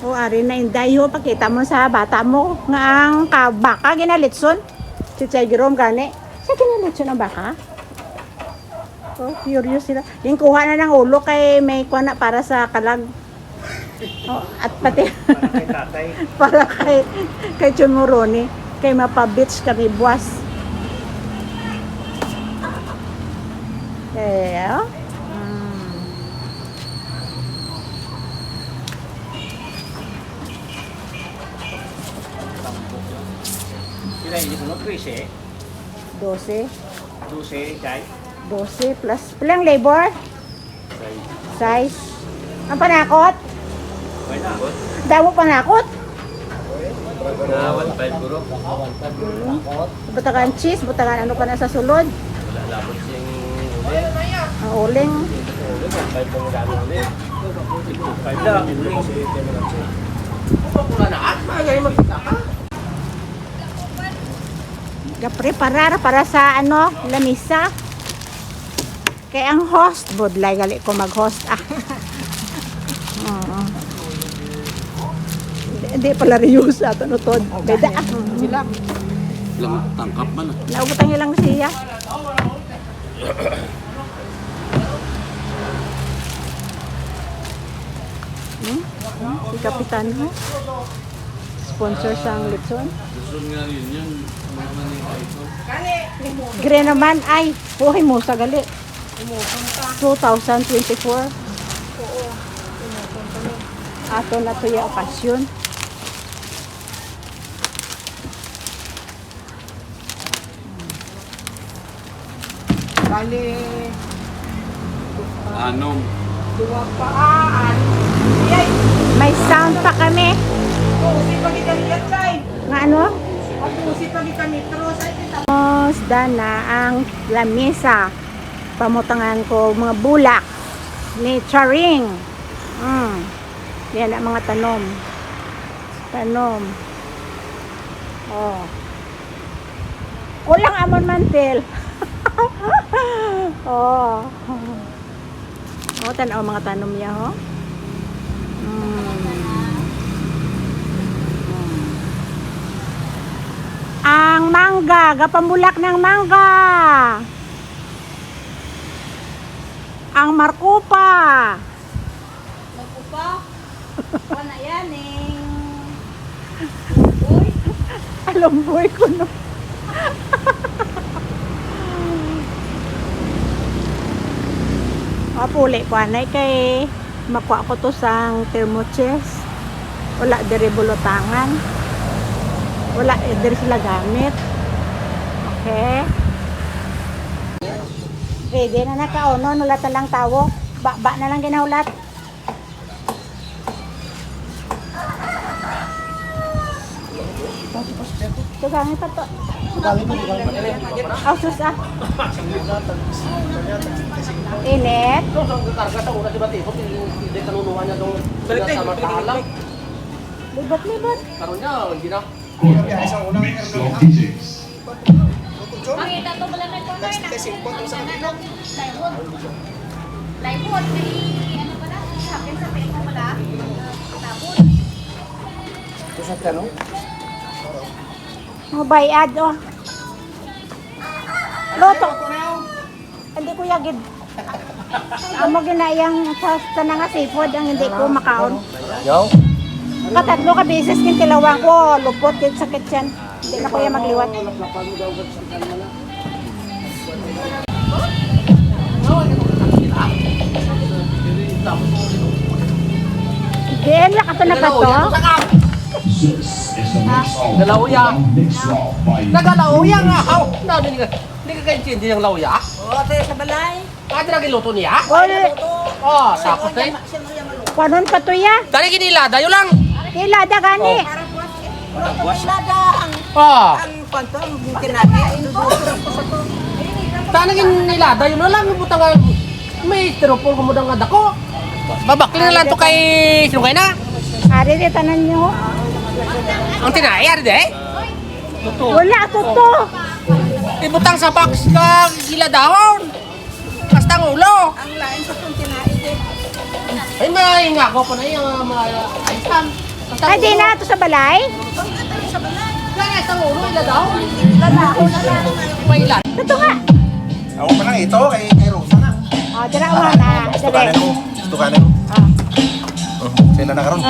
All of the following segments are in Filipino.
O, ari na inday ho. Pakita mo sa bata mo nga ang baka ginalitson. Si Chay Jerome gani. Siya ginalitson ang baka. Oh, curious sila. Yung kuha na ng ulo kay may kuha na para sa kalag. Oh, at pati Para kay tatay. para kay Chumuroni. Kay mapabits kami buwas. Yeah. Sila hindi ko 13. 12. 12 kay. 12 plus pilang labor? Size. Ang panakot? Why na? Damo panakot? Na 1.5 bro. Butakan cheese, butakan ano pa na sa sulod? Wala labot siyang ulit. Ang uling. Ulit, 1.5 lang dami ulit. 5 lang. Wala na at magay magkita ka. Preparar para sa ano, lamisa. Kaya ang host, bodlay gali ko mag-host. Oo. Hindi pala reuse ato no tod. Beda. Sila. Lang tangkap man. Naubutang ilang siya. Si Kapitan ho. Sponsor sa ang litson. Gusto nga rin yun. Mayroon na ito. Green naman ay buhay mo sa gali. 2024. Ato na to yung okasyon. Bali, Anong? dua paan. Yay! May sound pa kami. Pusi pa kita niya, Chay. Nga ano? Pusi pa kita nitro. Isda na ang lamesa. Pamutangan ko mga bulak ni Charing. Yan ang mga tanom. Tanom. Oh. Kulang amon mantel. Oh. Oh, tanaw mga tanom niya, ho. Ang mangga, gapambulak ng mangga. Ang markupa. Magpupa. Wala yan eh. Boy. Alomboy ko no. Puli ko anay kay makuha ko to sa thermochest. Wala diri bulutangan. Wala diri sila gamit. Okay. Pwede na nakauno, nulat na lang tawo. Ba na lang ginaulat. Ito gamit pa to. Oh, sus ah. Init. Karga sa una si Batipot, hindi kanunuhan niya itong samantalang. Libat-libat. Karoon niya, hindi na. Makita to pala kay Conor na Laipot, may ano pala, sakin sa peko pala. Tapos, Kusat ka, no? Mga bayad, oh. Loto. Hindi ko yagid. Amo ginayang sa tanang nga seafood ang hindi ko makaon. Yo. Katatlo ka beses kin tilawang ko, lupot kin sakit yan. Hindi na kuya magliwat. Diyan lang ato na pa to. Galauya. Nagalauya nga. Hindi ka kaintindi ng lauya. O, tayo sa balay. Pwede na giluto niya. Ol, Oh, tapos na yun. kanon pa to ya. Dali kinila, dayo lang. Ilada gani. Nada Oh, ang kwanto, ang tinati. Inudusok ko sa to. tanagin nila, dayo na lang. Butang nga, may styrofoam kumudang nga dako. Babakli na lang to kay sinungay na. Ari di tanan nyo. Ang tinayar, de. Wala to to. Ibutang sa box ka gila dahon. Basta ang ulo. Ang lain sa itong tinaid eh. Ay, may nga ko pa na yung mga ayusan. Ay, di na ito sa balay? Kaya sa ulo, ila daw. May ilan. Ito nga. Ako pa lang ito, kay Rosa na. O, dalawa na. Dali. Stukanan mo. Sila na karon.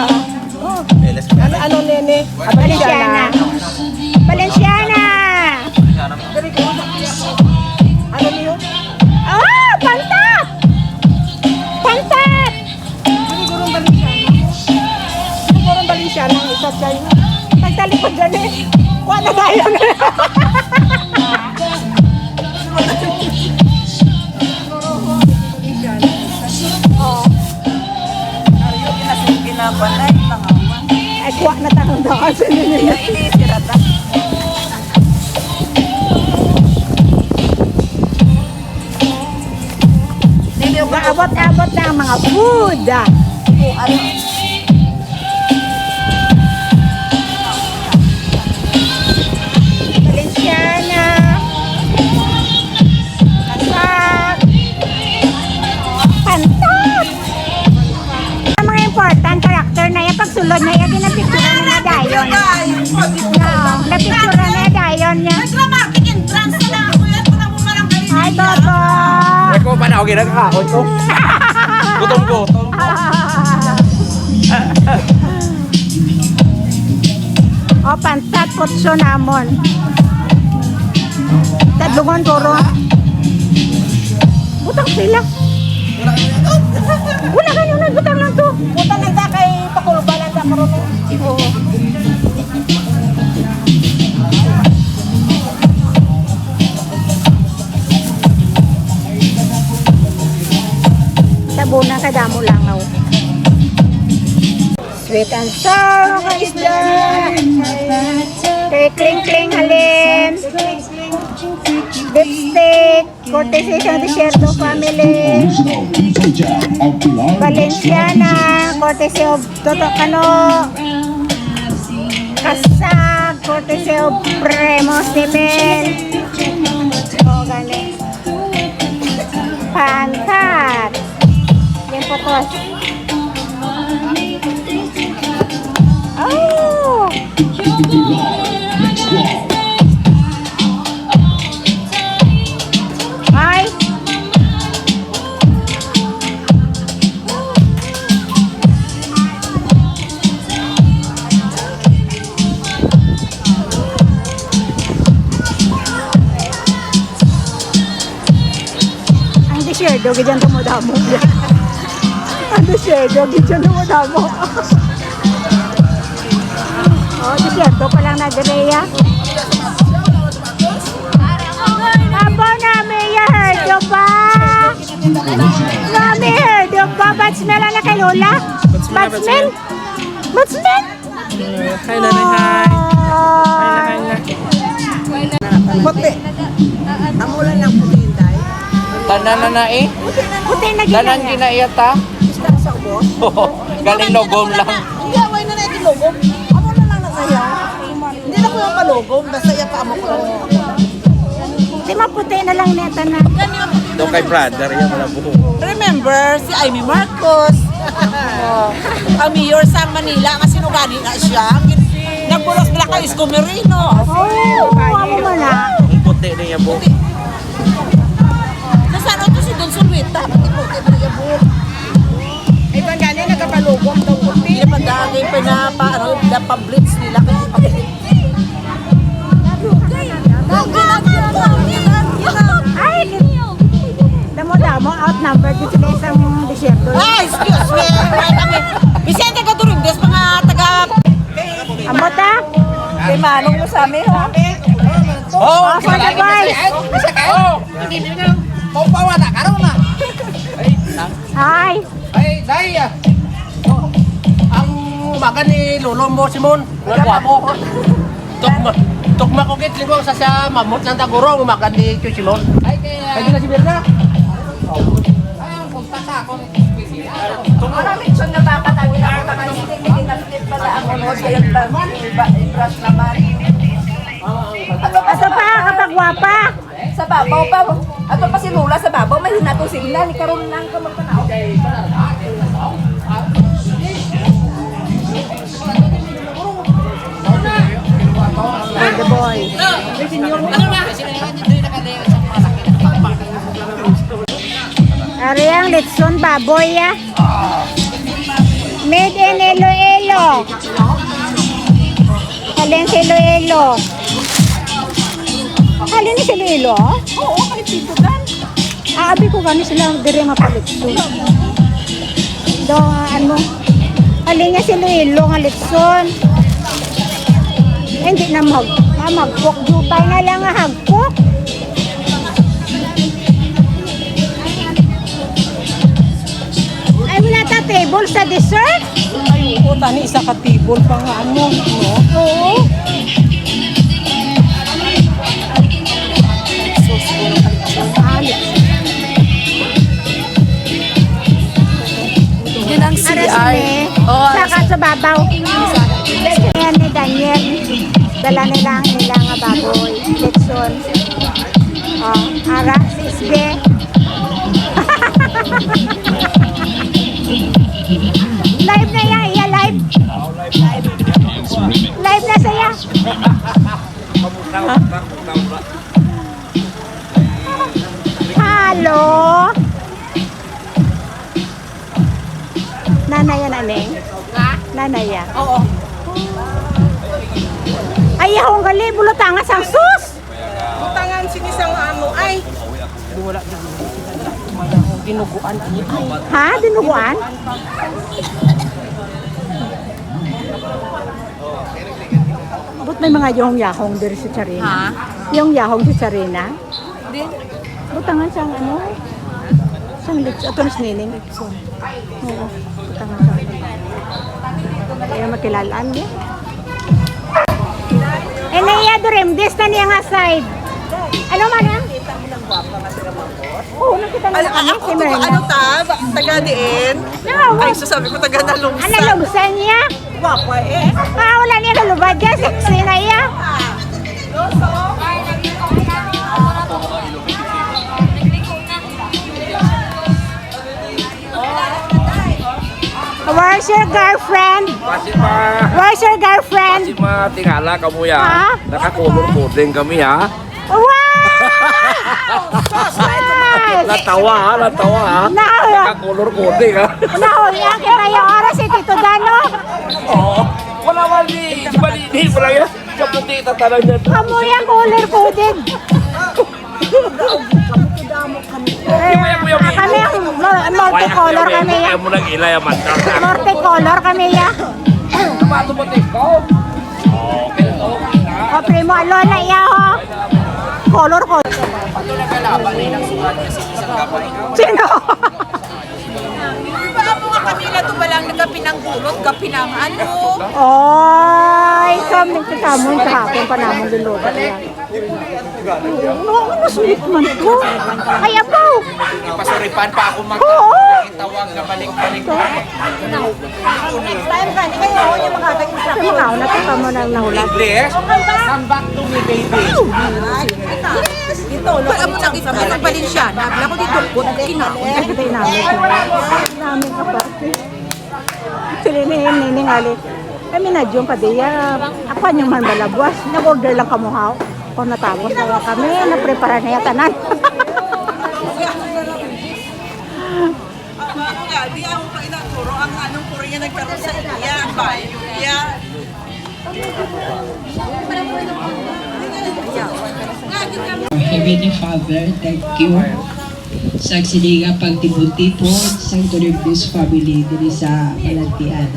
Peles ka na. Ano, nene? Valenciana. Valenciana. Ano niyo? Ah, pantat! Pantat! Sigurong Valenciana ang isa dyan. Nagtalikod dyan eh. Kuha na tayo na. Kinabanay, langawan. Ay, kuha na tayo daw kasi nila. Sirata. Abot-abot na ang mga food. Ano? Valenciana. Kasak. Pantat. Ang mga important character na yan, pagsulod na yan, ginapicturan na dayon. Oo, napicturan na dayon niya. Nagmamarket entrance na lang ako yan. Wala mo marang galing. Ay, Toto. Ko pa na ako ginagkakakot ko. Gutom-gutom. O, pantat, putso namon. Tadlungon puro. Butang sila. Wala ka nyo butang lang to. Puta lang ta kay pakulba lang ta karon. Oo. Tabunan ka damo langaw. Sweet and sour mga isda. Kling-kling halin. Beef steak. Courtesy ng Desierto family. Valenciana. Courtesy of Toto Cano. Kasag. Courtesy of Premo Steven. O, galing. Pantat. Yan po to. Oh! Ay! Ang desierto, ganyan tumudamo. Ang desierto, ganyan tumudamo. Oh, desierto pa lang na Dereya. Aba na, Mia, heard you ba? Mami, heard you ba? Batsmel na kay Lola? Batsmel? Batsmel? Hi, nanay, hi. Hi, na. Puti. Amulan lang puti inday. Tanan na na eh. Puti na Tanan gina. ginaiyata. Isda sa ubos. Galing logom lang. Hindi, away na natin logom. Amo na lang nasaya. Hindi na ko yung palogom. Basta iya pa amo ko lang. Di maputi na lang neta na. Doon kay brother, yan wala buhok. Remember, si Amy Marcos. Ang mayor sa Manila kasi sinugani na siya. Nagbulos na kay Isko Merino. Oh, ako mo na. Ang puti niya buhok. Nasaan ito si Don Sulwita? Puti na niya buhok. Ay, gani nagkapalugom daw puti. Hindi pa dami pa-blitz nila. Ay, damo-damo, outnumbered yung sila isang desierto. Ay, excuse me. Wait a minute. Vicente Caturindes, mga taga... Amot ah? Kay Manong mo sa amin, ha? Oh, for the boys. Oh! Kung pa wala, karoon na. Ay, Ay, dahil ang umaga ni Lolo mo, Simon. Nga mo. Tukma ko kit linggo sa mamut ng taguro, umaga ni Tio Simon. Ay, kaya na si Berna. Ay, ang punta sa ako. Mention na ba katawin ako na hindi na-flip pala ang ano sa yung brush naman. ato pa, kapagwapa. Sa babaw pa. Ato pa si Lula sa babaw, may hinato signal. Ni karon lang ka magpanaw. Ano na? Kasi dito yung nakalaya sa malaki. Ari ang litson baboy ya. Made in Iloilo. Halin si Iloilo. Halin si Iloilo? Oo, kahit dito dan. Aabi ko gani sila dire mapalitson. Do ano? Halin niya si Iloilo nga litson. Hindi na magkok. Jutay na lang nga hagkok. Ay, wala ta table sa dessert? Ay, oo, tani isa ka table pa nga ano, no? Oo. Yan ang CR. Oo, Saka sa babaw. Yan ni Daniel. Dala nila ang nila nga baboy. Letson. Oh, ara, sisbe. Live na yan, iya live. Live na saya. Halo. Nanay yan, aneng? Nanay yan. Oo. Ay, akong gali, bulutangas ang sus. Tangan sinisang ano, ay. Wala dinuguan ani ay. Ha? Dinuguan? Ba't may mga yahong diri sa Charina? Ha? Yung yahong sa Charina? Di. Butangan siyang ano? Siyang litson. Ito mas nining. Oo. Butangan siyang. Kaya makilalaan niya. Eh, naiya durim. This na niya nga side. Ano man yan? Oo, nakita na kami si Myrna. Ano ta? Taga diin? No, Ay, sasabi ko taga nalungsa. ano lubsan niya? Wapa eh. Ah, wala niya kalubad niya. Sexy na iya. Where's your girlfriend? Masih mah, Where's your girlfriend? masih mah tingala kamu ya. Hah? Nakakulur coding kami ya. Wow! Natawa, natawa. Nakakulur coding ha. Nahulihan kita yung oras si Tito Dano. Oh, wala man di balini pala ya. Kaputi tatanan niya. Kamu yung color coded. Kami yung multicolor kami ya. Kaya mo nang ilay ang mata. Multicolor kami ya. Pato mo tiko. Okay, okay na. O primo, alo na iya ho. Color ko. Pato na kalaban na ilang sugat kasi isang gabay. Sino? Di ba mo nga kanila to ba lang nagapinanggulot, gapinang ano? Oy, kami sa mo sa hapon pa namin luluto yan. Ano sulit man ko? Ay, apaw! Ipasuripan pa ako Oo! magtawag na balik-balik. Next time ka, kayo yung makaka-instruct. Ikaw, natuka mo nang nahulat. English, come back to me baby. Dito, wala mo nakita sa Valenciana. Wala ko dito, kinakon. Ay, kita namin. Namin ka pa. Silinihin, nining ali. Kami na dyan pa diya. Ako niyong man balabwas. Nag-order lang kamuhaw. Kung natapos na kami, naprepara na yatanan. Di ako pa inaturo ang anong Korea nagkaroon sa India, ang bayo niya. Heavenly Father, thank you sa siniga pagtipon-tipon sa Toribus family diri sa Malantian.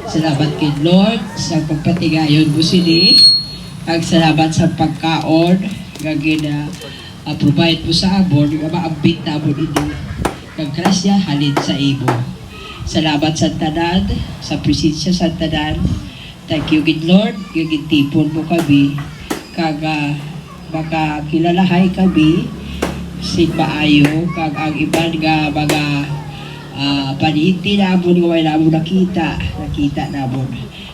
Salamat kay Lord sa pagpatigayon mo sini. Kag salamat sa pagkaon nga provide mo sa amon nga maambit na amon ini. Kag grasya halin sa imo. Salamat sa tanan, sa presensya sa tanan. Thank you gid Lord, nga gitipon mo kami kag makakilalahay kami sig maayo kag ang iban nga mga paniti namon nga wala mo nakita namon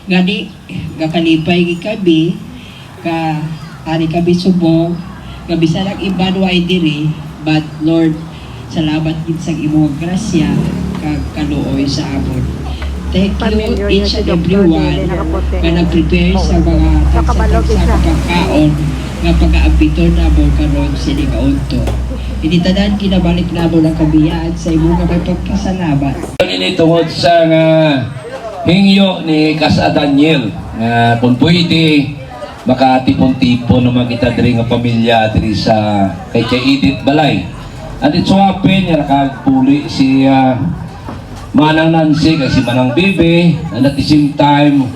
gani nga kalipay gid kami ka ari kami subong nga bisan ang iban way diri but Lord salamat gid sa imong grasya kag kaluoy sa amon. Thank you each and everyone nga nag-prepare sa mga tagsang pagkaon nga pag-aapito na mo karon sini kaunto. Hindi tanan kinabalik na mo ng kabiyaan sa imo nga may pagkasalamat. Ini tungod sa hingyo ni Kasa Daniel nga kung pwede makatipon-tipon naman kita diri nga pamilya diri sa kay Edith Balay. At ito happen nga nakagpuli si Manang Nancy kay si Manang Bibi, and at the same time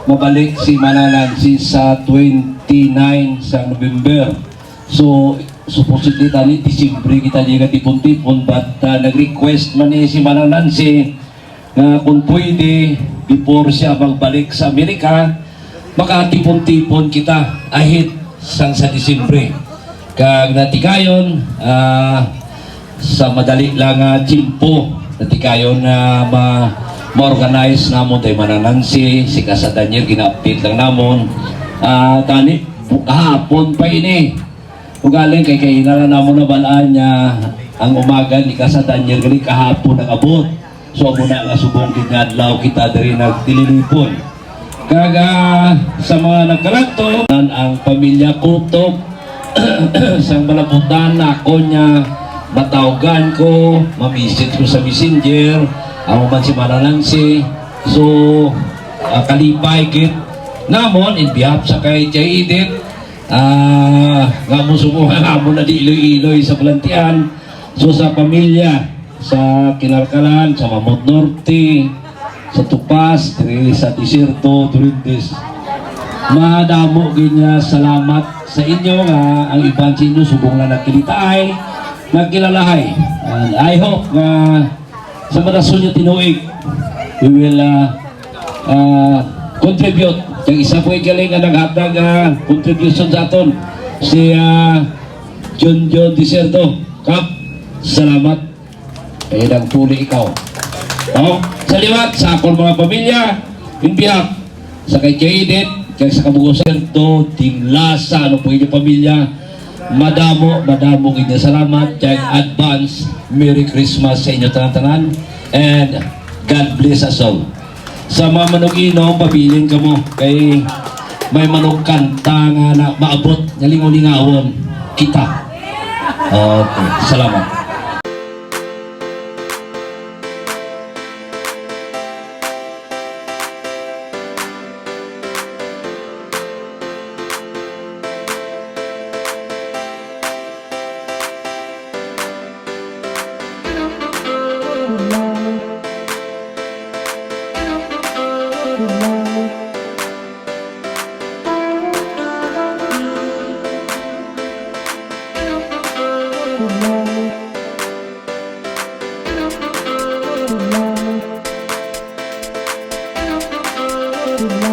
mabalik si Manang Nancy sa 29 sa November. So supposedly tani Disyembre kita di tipon-tipon, but nag-request man ni si Manang Nancy na kung pwede before siya magbalik sa Amerika makatipon-tipon kita ahit sang sa Disyembre. Kag natigayon sa madali lang timpo natigayon na ma-organize namon tayo Manang Nancy, si Kasa Daniel gina-update lang namon tani kahapon pa ini ugaling kay hinala namon na balaan niya ang umaga ni Kasa Daniel gali kahapon nag-abot. So muna nga subong kinadlaw kita diri nagtililipon. Kaga sa mga nagkaranto ang pamilya Kutok sang malabutan ako niya matawgan ko, mamisit ko sa messenger, ako man si Manang Nancy. So kalipay kit namon in behalf sa kay Edith nga mo sumuha nga mo na di iloy-iloy sa Balantian. So sa pamilya sa Kinarkalan, sa Mamot Norte, sa Tupas, diri sa Desierto, Turindes. Madamo ginya salamat sa inyo nga ang iban sa inyo subong na nagkilitaay, nagkilalahay. And I hope nga sa marason nyo tinuig, we will contribute. Yung isa po galing nga naghatag contribution sa aton si John Desierto. Kap, salamat. Kaya nang puli ikaw. Sa liwat, sa akong mga pamilya, in behalf sa kay Edith, kay sa Kabugosan, Team Lasa, ano po inyong pamilya, madamo inyong salamat, kaya advance, Merry Christmas sa inyo tanan-tanan, and God bless us all. Sa mga manog-inom, pabilin ka mo, kay may manog kanta nga na maabot, nalingon-lingawon, kita. Okay, salamat. Thank you.